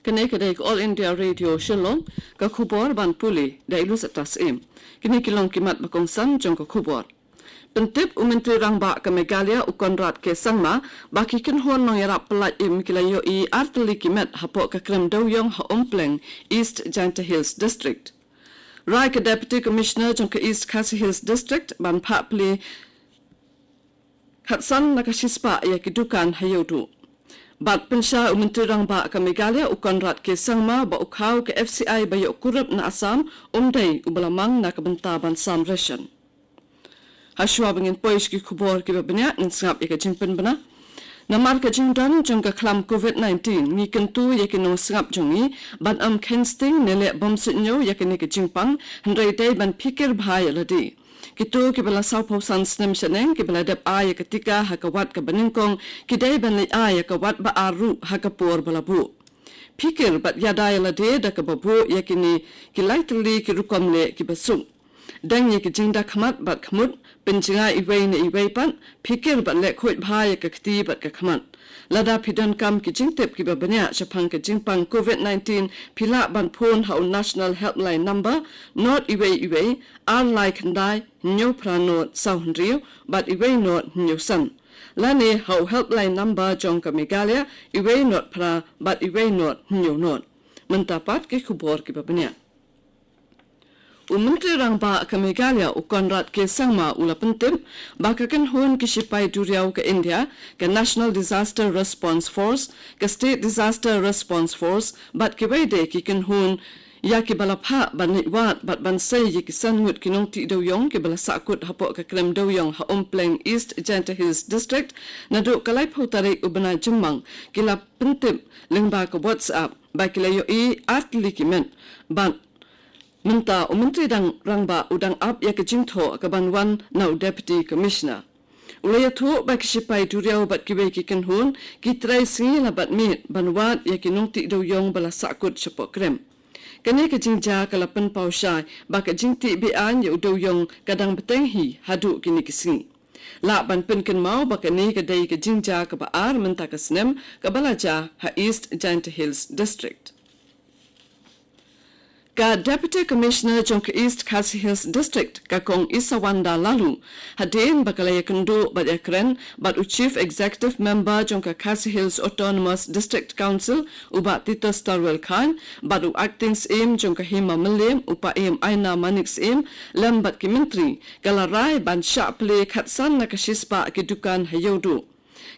Kene kedai All India Radio Shillong ka khubor ban puli dailus atas kini kilong kimat bakong san jong ka khubor. Pentip Menteri Rangba ke Meghalaya Konrad K. Sangma baki kenhon nong yarap pelat kilayo i arteli kimet hapok ke krem dowyong ha ompleng East Janta Hills District. Rai ke Deputy Commissioner jong ke East Khasi Hills District ban pak peli Hatsan nakasispa ya kidukan hayodu. Bat pensya Menteri Rangba ke Meghalaya Konrad K. Sangma ba ukau ke FCI bayo kurup na Assam umdai ubalamang na kabenta ban Sam Ration. Haswa bengin pois ki kubor ki babnya insngap ya kajimpen bana. Namar kajingdan jong ka klam COVID-19 ni kentu ya kinong sngap jongi ban kensting nele bom sinyo ya kini kajingpang hendrai day ban pikir bahaya ladi. Kitu kibala saupo san snem shaneng kibala dep ya ketika hakawat ka baningkong kidai ban li ya kawat ba aru hakapur balabu. Pikir bat yadaya ladi da kababu ya kini kilaitli kirukamle kibasung. Dan ye kijingda khamat bat khamut penjinga iwei na iwei pan pikir bat lek khoi bhaya ka khti bat ka khamat lada phidan kam kijingtep ki babanya chapang kijingpang COVID-19 pila ban phone hau national helpline number not iwei ar like ndai nyo prano saundrio bat iwei not nyo san lane hau helpline number jong ka Meghalaya iwei not pra bat iwei not nyo not mentapat ki khubor ki babanya Menteri Rangba ke Meghalaya Konrad K. Sangma ula pentim bakakan hun ke sipai duriau ke India ke National Disaster Response Force ke State Disaster Response Force bat ke wede ki kan hun ya ke balapha ban wat bat ban sai ye ki sangut kinong ti doyong ke bala sakut hapok ke krem doyong ha ompleng East Janta Hills District na do kalai photare ubana jemmang kila pentim lengba ke WhatsApp ba kilayo I artli kimen ban Minta Menteri Rangba udang ap ya kejingtho kabanwan nau Deputy Commissioner. Ulaya tu bagi sipai duriau bat kibai kikan hun kitrai singi na bat mit banwat ya kinongti doyong bala sakut sepok krem. Kene kejingja kalapan pausai baka jingti bian ya udoyong kadang betenghi hadu kini kisingi. La ban penken mau baka ni kadai kejingja kabaar minta kasnem kabalaja ha East Janta Hills District. Ka Deputy Commissioner jong ke East Khasi Hills District kakong Isawanda lalu hadin bakalaya kendo bat yakren bat Chief Executive Member jong ke Khasi Hills Autonomous District Council ubat Tito Starwell Khan bat Acting SIM jong ke Hima Milim upa Aina Manik SIM lem bat ki menteri kalarai ban syapli khatsan nakashispa kedukan hayodu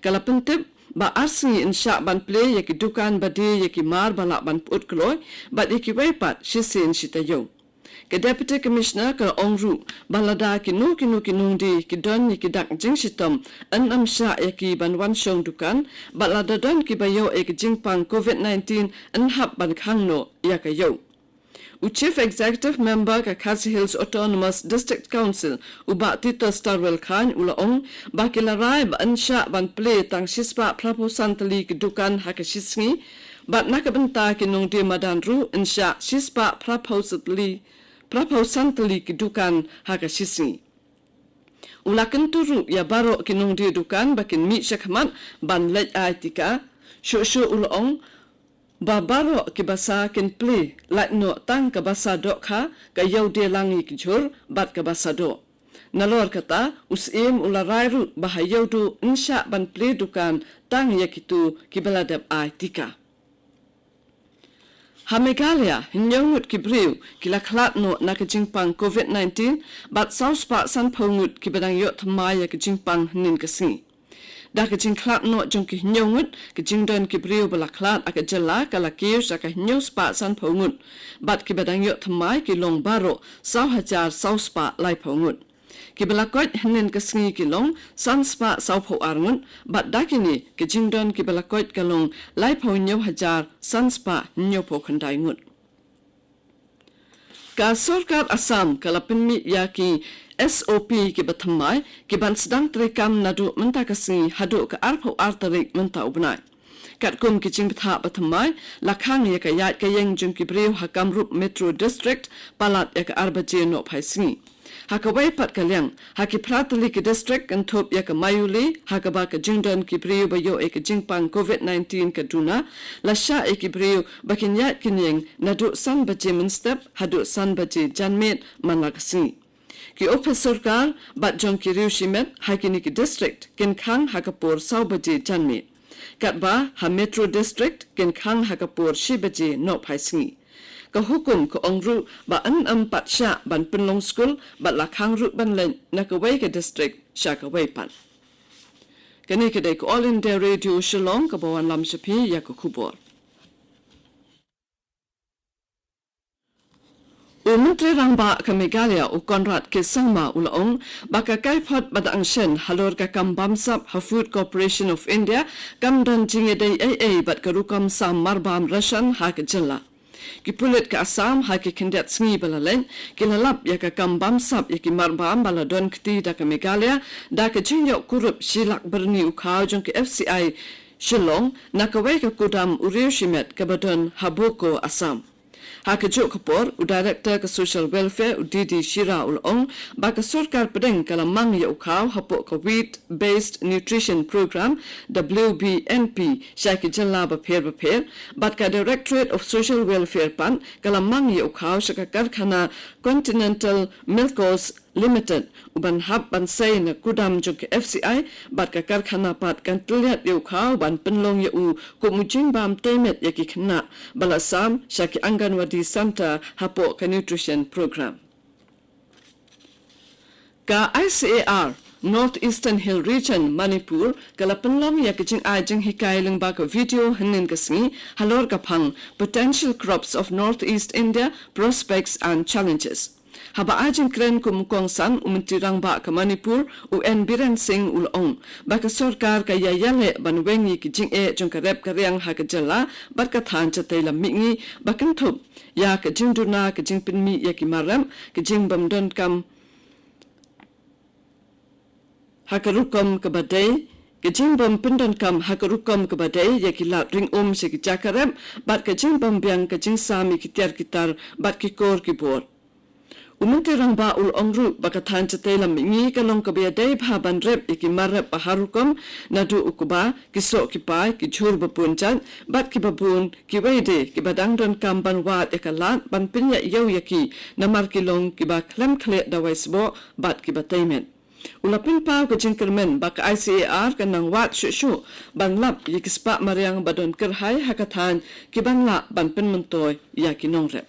kala pentip ba arsi insya ban play yaki dukan badi yaki mar balak ban put kloy bat yaki waipat shisin shitayo ke Deputy Commissioner ke ongru balada kinu di ki don yaki dak jing shitom an sya yaki ban wanshong dukan balada don ki bayo yaki jingpang COVID-19 an hap ban khangno yakayo Chief Executive Member ke Khasi Hills Autonomous District Council uba Tito Starwell Khan ulaong bakilarai ba ansya ban play tang sispa praposan tali kedukan hakasisngi bat nakabenta kinong di madanru ansya sispa praposan tali kedukan hakasisngi ulakan turu ya baro kinong di dukan bakin mi syakmat ban lej aitika syu ulaong Babaro ki basa ken play like no tang ka basa do kha ka yau de langi ki jur bat ka basa do nalor kata usim ularai ru bahayau du insya ban play dukan tang yakitu ki baladap aitika ha Meghalaya hinyangut ki briu ki lakhlat no nakajingpang COVID-19 bat south pa san pongut ki badang yo thamaya ki jingpang nin kasi dah kejing klat no jong ki nyongut kejing don ki brio balaklat aka jela kala kius aka nyu spa san pongut bat ki badang yo thamai ki long baro saw hajar saw spa lai pongut ki balakot hnen kasngi ki long san spa saw pho arngut bat dakini kejing don ki balakot kalong lai pho nyu hajar san spa nyu pho khandai ngut ka sarkar Assam kala pinmi yaki SOP ki bathamai ki ban sedang terekam nadu menta kasi hadu ke arpo artarik menta ubnai kat kum ki jing betha bathamai lakhang ya ka yat ka yeng jung ki breu hakam rup Metro District palat ya ka arbaje no phaisngi Hakawai pat kalyang haki pratali ki district kan thop ya ka mayuli hakaba ka jingdon ki priyo bayo e ka jingpang COVID-19 ka duna lasha e ki priyo bakinya kinyeng nadu san baje step hadu san baje janmet manakasi ki office sarkar bat jong ki riu shimet hakini ki district kin khang hakapur sau baje janmet katba ha metro district kin khang hakapur shi baje no phaisingi ka hukum ko ongru ba an pat sha ban penlong school ba la khang ru ban len na ka wei ka district sha ka wei pan kani ka dei ko all India radio Shillong ka bawan lam shapi ya ko khubor Menteri Rangba ke Meghalaya u Conrad ke Sangma ulaong baka kaipot badang shen halor ka kambamsap ha Food Corporation of India kam dan jingedei AA bat karukam sam marbam Russian ha ke jilla Kipulit ka Assam ha ki kindat sngi balalen kilalap ya ka kambam sap ya ki marbam baladon kti da ka Meghalaya da ka jingyo kurup silak berni ukau jong ki FCI Shillong nakawai ka kudam uriu shimet ka badon Haboko Assam Hakajuk kapor u director ka social welfare u Didi Shira ulong baka sarkar pedeng kalamang ya ukau hapo ka wheat based nutrition program WBNP syaki jalla bapher bat ka directorate of social welfare pan kalamang ya ukau syaka karkhana Continental Milkos Limited uban hab ban say na kudam jok FCI bat ka karkhana pat kan tuliat yu khau ban penlong yu ko mujing bam temet yaki khna balasam syaki Anganwadi Center hapo ka nutrition program ka ICAR North Eastern Hill Region Manipur kala penlong yak jing ajing hikai leng ba ka video hanin kasngi halor ka phang potential crops of Northeast India prospects and challenges Haba ajing kren kumukong san umentirang ba ka Manipur UN Biren Singh ulong baka sarkar ka yayale banwengi ki jing e jong ka rep ka riang ha ka jala bat ka than chatay lam mingi bakan thup ya ka jing duna ka jing pinmi ya ki maram ka jing bamdon kam ha ka rukom ka badai Kajing bom pendon kam hakarukom ke badai ya kilat ring se ki jakarem bat kajing bom biang kajing sami ki tiar kitar bat ki kor ki bor Umunti rangba ul ongru bakathan chatela mingi kalong kabiyadai bhaban rep iki marrep paharukom nadu ukuba kiso kipai ki jhur bapunchan bat ki babun ki weide ki badang don kamban wat ekalat ban pinya yau yaki namar kilong ki ba klem khle dawaisbo bat ki bataimen Ulapin pa ko jingkermen bak ICAR kanang wat shu ban lap yikispa mariang badon kerhai hakathan ki banla ban penmentoy yaki nongrep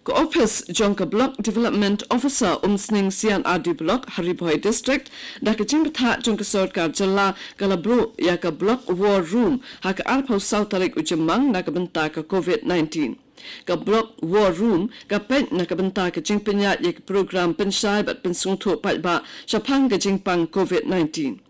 Ko Office Jonka Block Development Officer Umsning Sian Adi Block Hariboy District daka jimbata Jonka Sarkar Jalla Kalabro yaka Block War Room haka Alpau South Tarik Ujamang nakabenta ka COVID-19 ka Block War Room ka pen nakabenta ka jingpenya yak program pensai bat pensungtho patba syapang ka jingpang COVID-19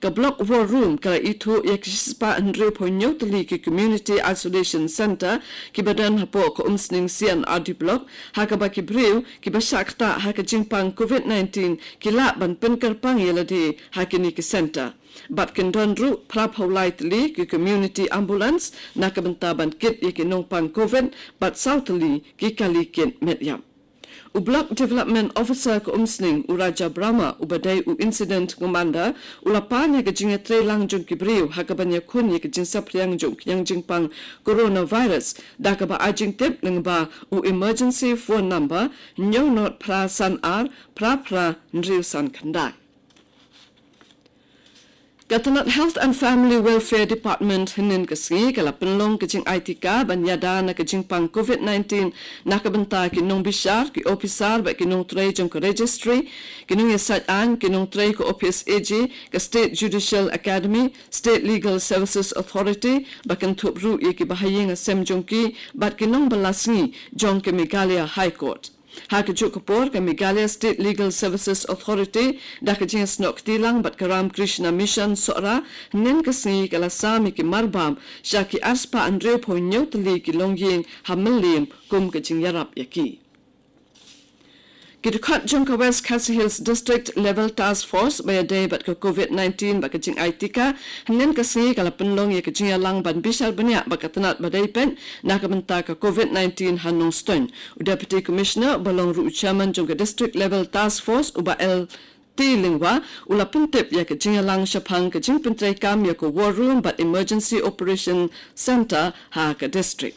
Ka Block War Room kala itu yak sispa Andre Ponyo tali ki Community Isolation Center ki badan hapo ko umsning sian Adi Block haka ba ki brew ki basakta haka jingpang COVID-19 ki la ban penkarpang yeladi haka ni ki center Bat kendonru prap haulai tali ki Community Ambulance nakabentaban kit yaki nongpang COVID bat sautali ki kali kit medyam U Block Development Officer ke Umsning u Raja Brahma u badai u Incident Commander u lapan ya kejinga trelang jong kibriu hakabanya kun ya kejing sapriang jong yang jingpang coronavirus dakaba ajing tip lengba u emergency phone number nyong not pra san ar pra nriu san kandak Katanat Health and Family Welfare Department hinin kasngi kala penlong kejing ITK banyada na kejing pang COVID-19 nakabenta ki nong bishar ki officer ba ki nong tray jong ka registry ki nong yasat an ki nong tray ko office AG ka State Judicial Academy State Legal Services Authority ba kan thupru ye ki bahaying asem jong ki bat ki nong balasngi jong ke Meghalaya High Court Haka Jukapur ke Meghalaya State Legal Services Authority daka jing snok tilang bat karam Krishna Mission sora nen kasni kala sami ki marbam syaki arspa Andre Ponyo tali ki longying hamelim kum ke jing yarap yaki Kidukhat jongka West Khasi Hills District Level Task Force bayade bat ka COVID-19 ba kajing aitika hnen kasi kala penlong ya kajing alang ban bisal banyak ba katanat badai pen na kamenta ka COVID-19 hanong stone. Deputy Commissioner balong ru chairman jongka District Level Task Force uba L Lingwa ula puntip ya ke jingalang Shapang ke jing pentrai kam ya ko war room but emergency operation center ha ke district.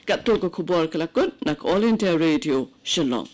Katul ko kubor kelakut nak All India Radio. Shalom.